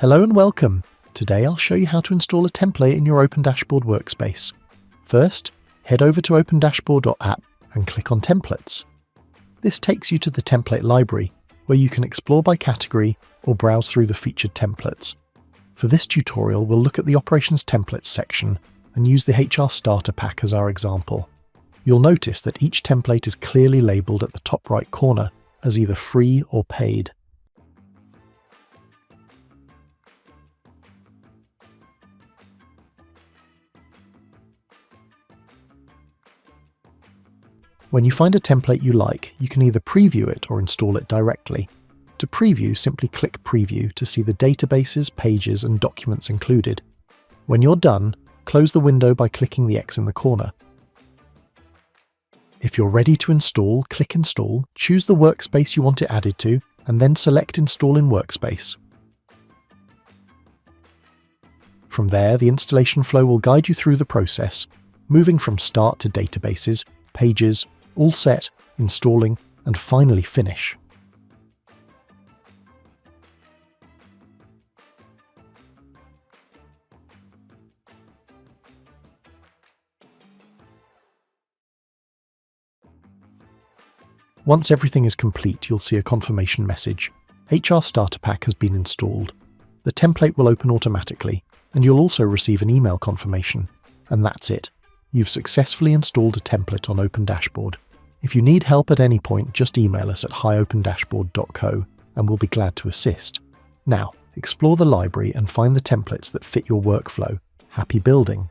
Hello and welcome. Today I'll show you how to install a template in your OpenDashboard workspace. First, head over to opendashboard.app and click on Templates. This takes you to the template library, where you can explore by category or browse through the featured templates. For this tutorial, we'll look at the Operations Templates section and use the HR Starter Pack as our example. You'll notice that each template is clearly labelled at the top right corner as either free or paid. When you find a template you like, you can either preview it or install it directly. To preview, simply click Preview to see the databases, pages, and documents included. When you're done, close the window by clicking the X in the corner. If you're ready to install, click Install, choose the workspace you want it added to, and then select Install in Workspace. From there, the installation flow will guide you through the process, moving from Start to Databases, Pages, All Set, Installing, and finally Finish. Once everything is complete, you'll see a confirmation message. HR Starter Pack has been installed. The template will open automatically, and you'll also receive an email confirmation. And that's it. You've successfully installed a template on OpenDashboard. If you need help at any point, just email us at hi@opendashboard.co and we'll be glad to assist. Now, explore the library and find the templates that fit your workflow. Happy building!